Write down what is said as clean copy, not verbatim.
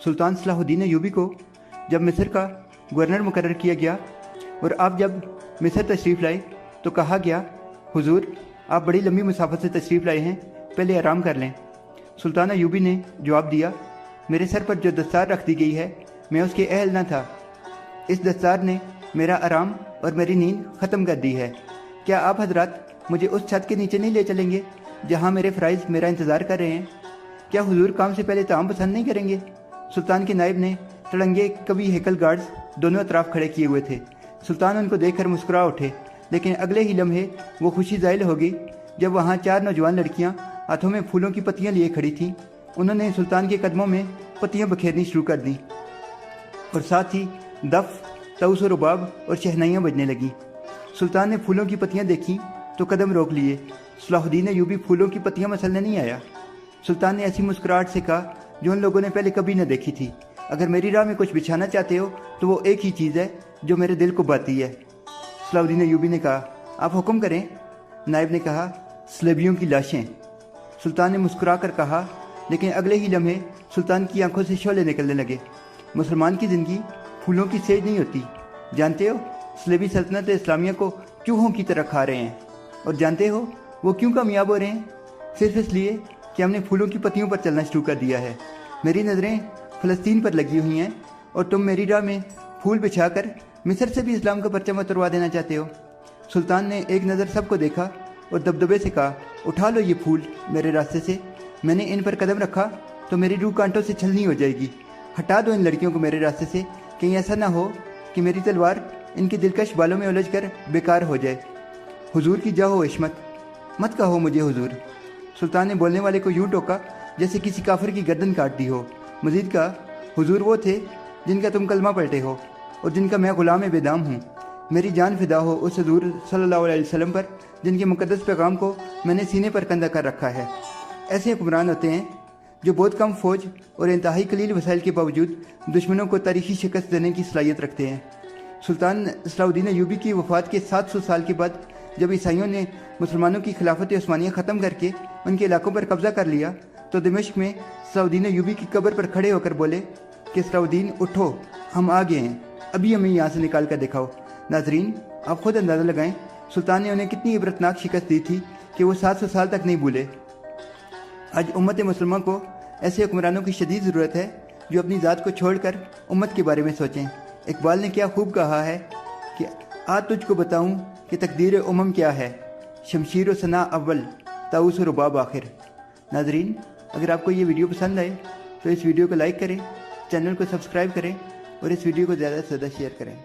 सुल्तान Salahuddin Ayyubi को जब मिस्र का गवर्नर मुकर्रर किया गया और आप जब मिस्र तशरीफ़ लाए तो कहा गया, हुजूर आप बड़ी लंबी मुसाफत से तशरीफ़ लाए हैं, पहले आराम कर लें। सुल्तान अय्यूबी ने जवाब दिया, मेरे सर पर जो दस्तार रख दी गई है मैं उसके अहल न था। इस दस्तार ने मेरा आराम और मेरी नींद ख़त्म कर दी है। क्या आप हजरात मुझे उस छत के नीचे नहीं ले चलेंगे जहाँ मेरे फ़राइज़ मेरा इंतज़ार कर रहे हैं? क्या हुजूर काम से पहले ताम पसंद नहीं करेंगे? सुल्तान के नायब ने तड़ंगे कवि हैकल गार्ड्स दोनों अतराफ खड़े किए हुए थे। सुल्तान उनको देखकर मुस्कुरा उठे, लेकिन अगले ही लम्हे वो खुशी ज़ाहिर हो गई जब वहाँ 4 नौजवान लड़कियाँ हाथों में फूलों की पत्तियाँ लिए खड़ी थीं। उन्होंने सुल्तान के कदमों में पत्तियाँ बखेरनी शुरू कर दी और साथ ही दफ, तऊस और रुबाब और शहनाइयाँ बजने लगीं। सुल्तान ने फूलों की पत्तियाँ देखीं तो कदम रोक लिए। सलाहुद्दीन अय्यूबी फूलों की पत्तियाँ मसलने नहीं आया। सुल्तान ने ऐसी मुस्कुराहट से कहा जो उन लोगों ने पहले कभी न देखी थी, अगर मेरी राह में कुछ बिछाना चाहते हो तो वो एक ही चीज़ है जो मेरे दिल को बाती है। सलाहुद्दीन अय्यूबी ने कहा, आप हुक्म करें। नायब ने कहा, सलेबियों की लाशें। सुल्तान ने मुस्कुरा कर कहा, लेकिन अगले ही लम्हे सुल्तान की आंखों से शोले निकलने लगे। मुसलमान की ज़िंदगी फूलों की सेज नहीं होती। जानते हो सलेबी सल्तनत इस्लामिया को चूहों की तरह खा रहे हैं, और जानते हो वो क्यों कामयाब हो रहे हैं? सिर्फ इसलिए कि हमने फूलों की पत्तियों पर चलना शुरू कर दिया है। मेरी नज़रें फ़लस्तीन पर लगी हुई हैं और तुम मेरी राह में फूल बिछाकर मिस्र से भी इस्लाम का परचम उतरवा देना चाहते हो। सुल्तान ने एक नज़र सबको देखा और दबदबे से कहा, उठा लो ये फूल मेरे रास्ते से। मैंने इन पर कदम रखा तो मेरी रूह कांटों से छलनी हो जाएगी। हटा दो इन लड़कियों को मेरे रास्ते से, कहीं ऐसा ना हो कि मेरी तलवार इनके दिलकश बालों में उलझ कर बेकार हो जाए। हुजूर की जाहो इश्मत, मत कहो मुझे हुजूर। सुल्तान ने बोलने वाले को यूँ टोका जैसे किसी काफिर की गर्दन काट दी हो। मजीद कहा, हुजूर वो थे जिनका तुम कलमा पलटे हो और जिनका मैं गुलाम बेदाम हूँ। मेरी जान फिदा हो उस हुजूर सल्लल्लाहु अलैहि वसल्लम पर जिनके मुकद्दस पैगाम को मैंने सीने पर कंधा कर रखा है। ऐसे हुक्मरान होते हैं जो बहुत कम फौज और इंतहाई कलील वसाइल के बावजूद दुश्मनों को तारीखी शिकस्त देने की सलाहियत रखते हैं। सुल्तान सलाहुद्दीन अय्यूबी की वफ़ात के 700 साल के बाद जब ईसाइयों ने मुसलमानों की खिलाफत उस्मानिया ख़त्म करके उनके इलाकों पर कब्ज़ा कर लिया तो दिमश्क में सलाहुद्दीन अय्यूबी की कब्र पर खड़े होकर बोले कि सलाहुद्दीन उठो, हम आ गए हैं, अभी हमें यहाँ से निकाल कर दिखाओ। नाजरीन, आप खुद अंदाज़ा लगाएं सुल्तान ने उन्हें कितनी इबरतनाक शिकस्त दी थी कि वो 700 साल तक नहीं भूले। आज उम्मत मुसलमान को ऐसे हुक्मरानों की शदीद ज़रूरत है जो अपनी ज़ात को छोड़कर उम्मत के बारे में सोचें। इकबाल ने क्या खूब कहा है कि आ तुझको बताऊं कि तकदीर उम्म क्या है, शमशीर व सना अव्वल, ताऊस व रुबाब आखिर। नाजरीन, अगर आपको ये वीडियो पसंद आए तो इस वीडियो को लाइक करें, चैनल को सब्सक्राइब करें और इस वीडियो को ज़्यादा से ज़्यादा शेयर करें।